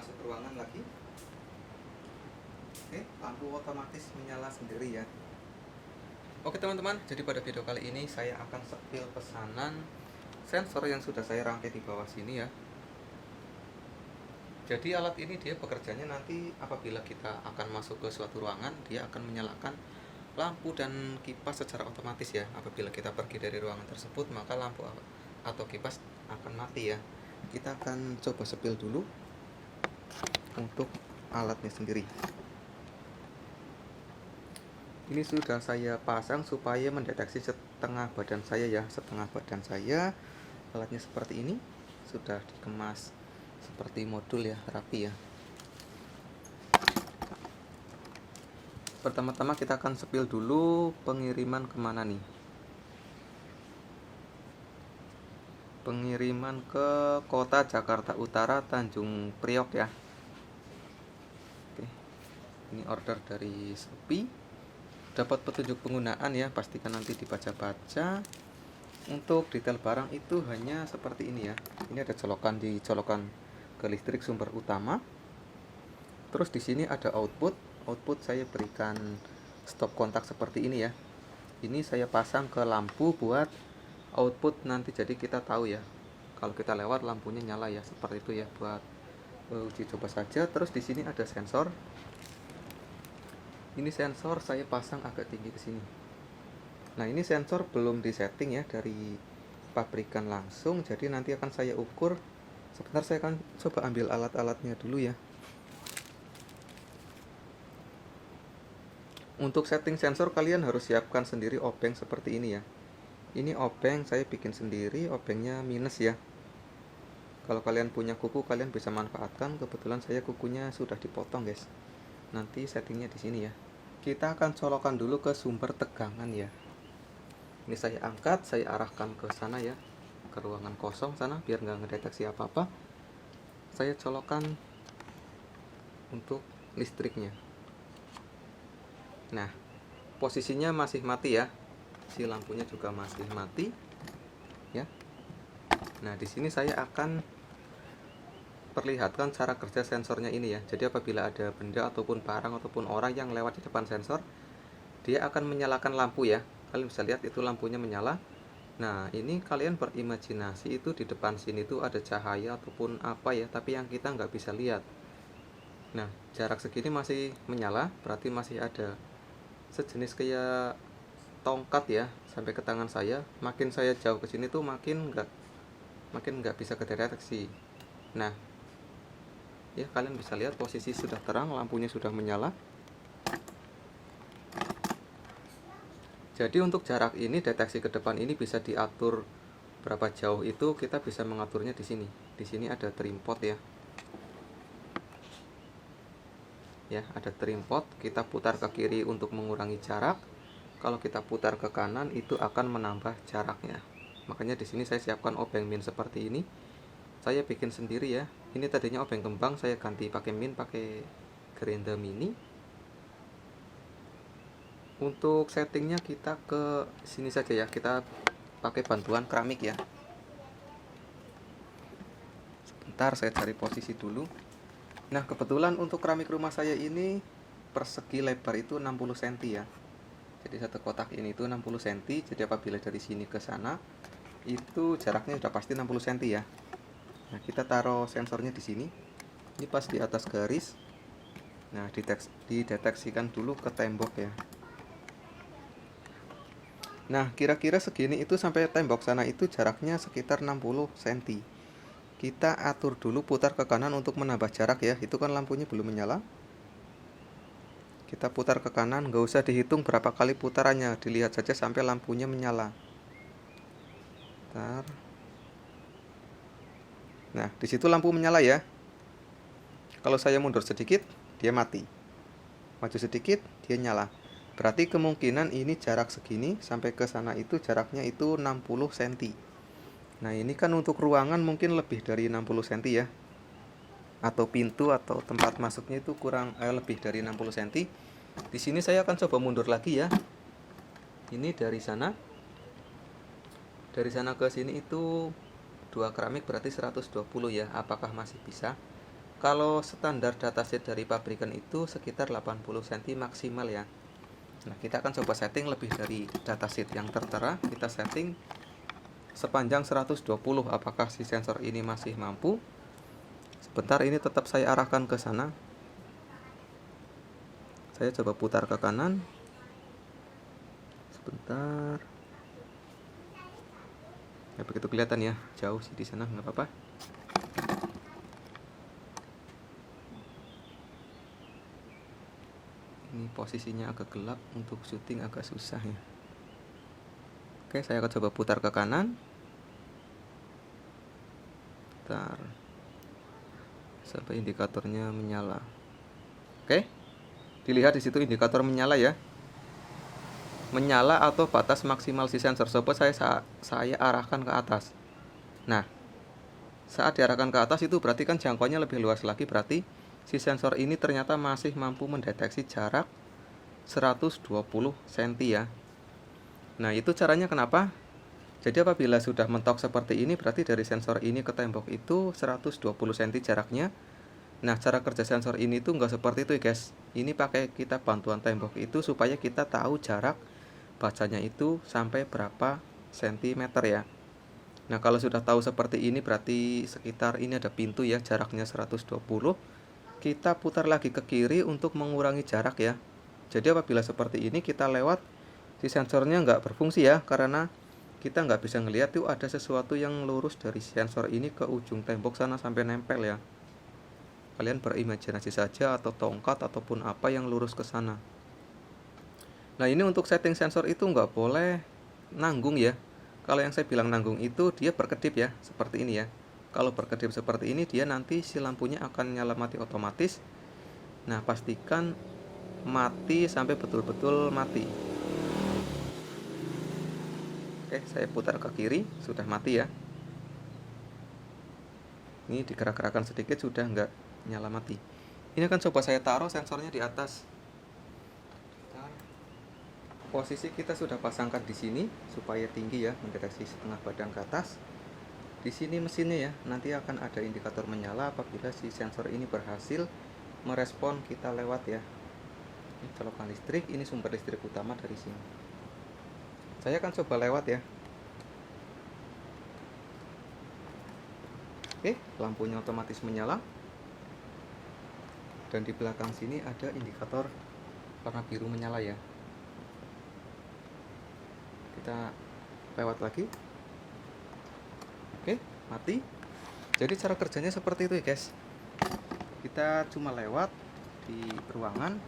masuk ruangan lagi. Oke, lampu otomatis menyala sendiri ya. Oke teman-teman, jadi pada video kali ini saya akan sepil pesanan sensor yang sudah saya rangkai di bawah sini ya. Jadi alat ini dia bekerjanya nanti apabila kita akan masuk ke suatu ruangan, dia akan menyalakan lampu dan kipas secara otomatis ya. Apabila kita pergi dari ruangan tersebut, maka lampu atau kipas akan mati ya. Kita akan coba sepil dulu untuk alatnya sendiri. Ini sudah saya pasang supaya mendeteksi setengah badan saya ya. Setengah badan saya, alatnya seperti ini, sudah dikemas seperti modul ya, rapi ya. Pertama-tama kita akan sepil dulu pengiriman kemana nih. Pengiriman ke kota Jakarta Utara, Tanjung Priok ya. Oke, ini order dari Shopee. Dapat petunjuk penggunaan ya, pastikan nanti dibaca-baca. Untuk detail barang itu hanya seperti ini ya. Ini ada colokan, dicolokan ke listrik sumber utama. Terus di sini ada output. Output saya berikan stop kontak seperti ini ya. Ini saya pasang ke lampu buat output nanti, jadi kita tahu ya kalau kita lewat lampunya nyala ya, seperti itu ya, buat uji coba saja. Terus di sini ada sensor. Ini sensor saya pasang agak tinggi ke sini. Nah, ini sensor belum disetting ya dari pabrikan langsung, jadi nanti akan saya ukur. Sebentar, saya akan coba ambil alat-alatnya dulu ya. Untuk setting sensor kalian harus siapkan sendiri obeng seperti ini ya. Ini obeng saya bikin sendiri, obengnya minus ya. Kalau kalian punya kuku kalian bisa manfaatkan, kebetulan saya kukunya sudah dipotong guys. Nanti settingnya di sini ya. Kita akan colokan dulu ke sumber tegangan ya. Ini saya angkat, saya arahkan ke sana ya, ke ruangan kosong sana biar nggak ngedeteksi apa-apa. Saya colokan untuk listriknya. Nah, posisinya masih mati ya. Si lampunya juga masih mati ya. Nah, di sini saya akan perlihatkan cara kerja sensornya ini ya. Jadi apabila ada benda ataupun barang ataupun orang yang lewat di depan sensor, dia akan menyalakan lampu ya. Kalian bisa lihat itu lampunya menyala. Nah, ini kalian berimajinasi itu di depan sini tuh ada cahaya ataupun apa ya, tapi yang kita nggak bisa lihat. Nah, jarak segini masih menyala, berarti masih ada sejenis kayak tongkat ya sampai ke tangan saya. Makin saya jauh ke sini tuh makin nggak bisa kedeteksi. Nah, ya kalian bisa lihat posisi sudah terang, lampunya sudah menyala. Jadi untuk jarak ini, deteksi ke depan ini bisa diatur berapa jauh, itu kita bisa mengaturnya di sini. Di sini ada trimpot ya. Ya, ada trimpot, kita putar ke kiri untuk mengurangi jarak. Kalau kita putar ke kanan itu akan menambah jaraknya. Makanya di sini saya siapkan obeng min seperti ini. Saya bikin sendiri ya. Ini tadinya obeng kembang, saya ganti pakai min, pakai Grenda Mini. Untuk settingnya kita ke sini saja ya. Kita pakai bantuan keramik ya. Sebentar, saya cari posisi dulu. Nah, kebetulan untuk keramik rumah saya ini persegi lebar itu 60 cm ya. Jadi satu kotak ini itu 60 cm. Jadi apabila dari sini ke sana itu jaraknya sudah pasti 60 cm ya. Nah, kita taruh sensornya di sini. Ini pas di atas garis. Nah, dideteksikan dulu ke tembok ya. Nah, kira-kira segini itu sampai tembok sana itu jaraknya sekitar 60 cm. Kita atur dulu putar ke kanan untuk menambah jarak ya. Itu kan lampunya belum menyala. Kita putar ke kanan, nggak usah dihitung berapa kali putarannya, dilihat saja sampai lampunya menyala. Bentar. Nah, di situ lampu menyala ya. Kalau saya mundur sedikit, dia mati. Maju sedikit, dia nyala. Berarti kemungkinan ini jarak segini sampai ke sana itu jaraknya itu 60 cm. Nah, ini kan untuk ruangan mungkin lebih dari 60 cm ya. Atau pintu atau tempat masuknya itu kurang lebih dari 60 cm. Di sini saya akan coba mundur lagi ya. Ini dari sana. Dari sana ke sini itu 2 keramik berarti 120 ya. Apakah masih bisa? Kalau standar datasheet dari pabrikan itu sekitar 80 cm maksimal ya. Nah, kita akan coba setting lebih dari datasheet yang tertera. Kita setting sepanjang 120. Apakah si sensor ini masih mampu? Sebentar, ini tetap saya arahkan ke sana. Saya coba putar ke kanan. Sebentar. Ya, begitu kelihatan ya, jauh sih di sana, nggak apa-apa. Ini posisinya agak gelap, untuk syuting agak susah ya. Oke, saya akan coba putar ke kanan. Bentar, sampai indikatornya menyala. Oke, dilihat di situ indikator menyala ya. Menyala atau batas maksimal si sensor. Coba saya arahkan ke atas. Nah, saat diarahkan ke atas itu berarti kan jangkauannya lebih luas lagi. Berarti si sensor ini ternyata masih mampu mendeteksi jarak 120 cm ya. Nah, itu caranya kenapa? Jadi apabila sudah mentok seperti ini, berarti dari sensor ini ke tembok itu 120 cm jaraknya. Nah, cara kerja sensor ini tuh nggak seperti itu ya guys. Ini pakai kita bantuan tembok itu supaya kita tahu jarak bacanya itu sampai berapa sentimeter ya. Nah, kalau sudah tahu seperti ini berarti sekitar ini ada pintu ya, jaraknya 120. Kita putar lagi ke kiri untuk mengurangi jarak ya. Jadi apabila seperti ini kita lewat, si sensornya nggak berfungsi ya, karena kita nggak bisa ngelihat tuh ada sesuatu yang lurus dari sensor ini ke ujung tembok sana sampai nempel ya. Kalian berimajinasi saja, atau tongkat ataupun apa yang lurus ke sana. Nah, ini untuk setting sensor itu nggak boleh nanggung ya. Kalau yang saya bilang nanggung itu dia berkedip ya, seperti ini ya. Kalau berkedip seperti ini, dia nanti si lampunya akan nyala mati otomatis. Nah, pastikan mati sampai betul-betul mati. Oke, saya putar ke kiri, sudah mati ya. Ini digerak-gerakan sedikit sudah nggak nyala mati. Ini akan coba saya taruh sensornya di atas. Posisi kita sudah pasangkan di sini supaya tinggi ya, mendeteksi setengah badan ke atas. Di sini mesinnya ya, nanti akan ada indikator menyala apabila si sensor ini berhasil merespon kita lewat ya. Ini colokan listrik, ini sumber listrik utama dari sini. Saya akan coba lewat ya. Oke, lampunya otomatis menyala. Dan di belakang sini ada indikator warna biru menyala ya. Kita lewat lagi. Oke, mati. Jadi cara kerjanya seperti itu ya guys. Kita cuma lewat di ruangan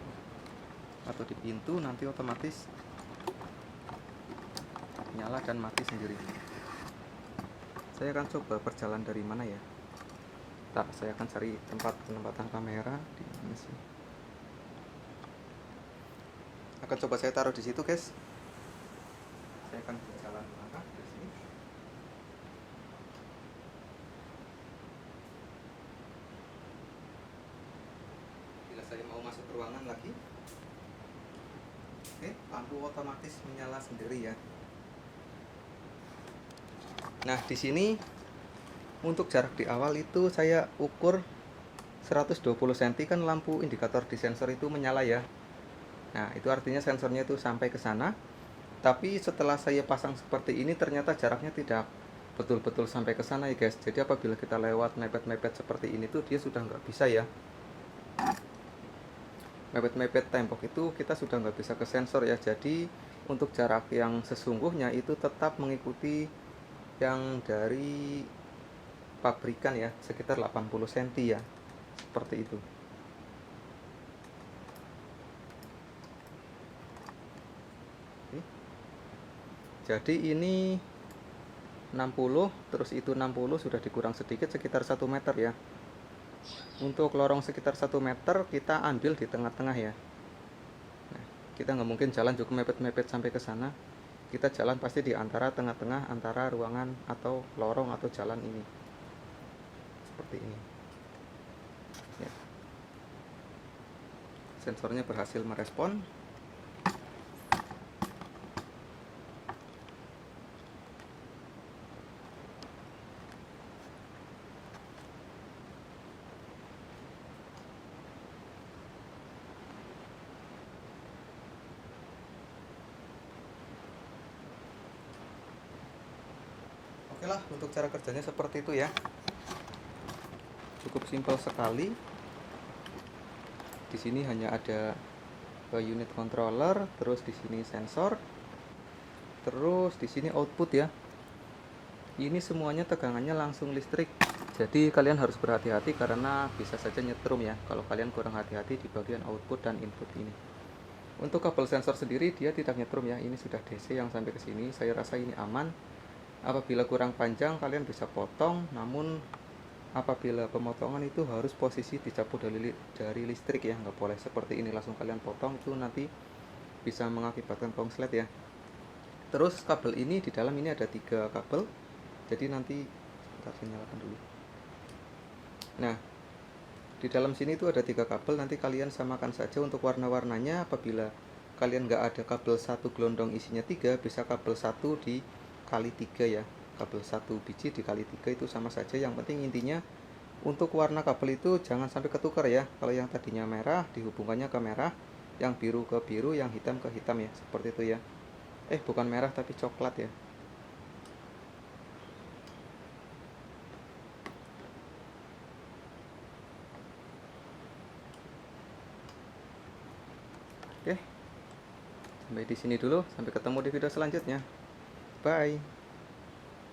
atau di pintu, nanti otomatis nyala dan mati sendiri. Saya akan coba berjalan dari mana ya. Saya akan cari tempat penempatan kamera di mana sih. Akan coba saya taruh di situ guys. Saya akan berjalan melangkah di sini. Bila saya mau masuk ruangan lagi, oke, lampu otomatis menyala sendiri ya. Nah, di sini untuk jarak di awal itu saya ukur 120 cm kan, lampu indikator di sensor itu menyala ya. Nah, itu artinya sensornya itu sampai ke sana. Tapi setelah saya pasang seperti ini ternyata jaraknya tidak betul-betul sampai ke sana ya guys. Jadi apabila kita lewat mepet-mepet seperti ini tuh dia sudah nggak bisa ya. Mepet-mepet tembok itu kita sudah nggak bisa ke sensor ya. Jadi untuk jarak yang sesungguhnya itu tetap mengikuti yang dari pabrikan ya, sekitar 80 cm ya, seperti itu. Oke. Jadi ini 60, terus itu 60 sudah dikurang sedikit sekitar 1 meter ya. Untuk lorong sekitar 1 meter kita ambil di tengah-tengah ya. Nah, kita nggak mungkin jalan cukup mepet-mepet sampai ke sana. Kita jalan pasti di antara tengah-tengah antara ruangan atau lorong atau jalan ini, seperti ini ya. Sensornya berhasil merespon. Oke lah, untuk cara kerjanya seperti itu ya. Cukup simpel sekali. Di sini hanya ada unit controller, terus di sini sensor, terus di sini output ya. Ini semuanya tegangannya langsung listrik. Jadi kalian harus berhati-hati karena bisa saja nyetrum ya kalau kalian kurang hati-hati di bagian output dan input ini. Untuk kabel sensor sendiri dia tidak nyetrum ya. Ini sudah DC yang sampai ke sini. Saya rasa ini aman. Apabila kurang panjang kalian bisa potong, namun apabila pemotongan itu harus posisi dicabut dari listrik ya, nggak boleh seperti ini langsung kalian potong, itu nanti bisa mengakibatkan konslet ya. Terus kabel ini di dalam ini ada 3 kabel, jadi nanti sebentar saya nyalakan dulu. Nah, di dalam sini itu ada 3 kabel, nanti kalian samakan saja untuk warna-warnanya. Apabila kalian nggak ada kabel 1 gelondong isinya 3, bisa kabel 1 dikali 3 ya. Kabel 1 biji dikali 3 itu sama saja. Yang penting intinya untuk warna kabel itu jangan sampai ketukar ya. Kalau yang tadinya merah dihubungkannya ke merah, yang biru ke biru, yang hitam ke hitam ya. Seperti itu ya. Bukan merah tapi coklat ya. Oke. Sampai di sini dulu. Sampai ketemu di video selanjutnya. Bye.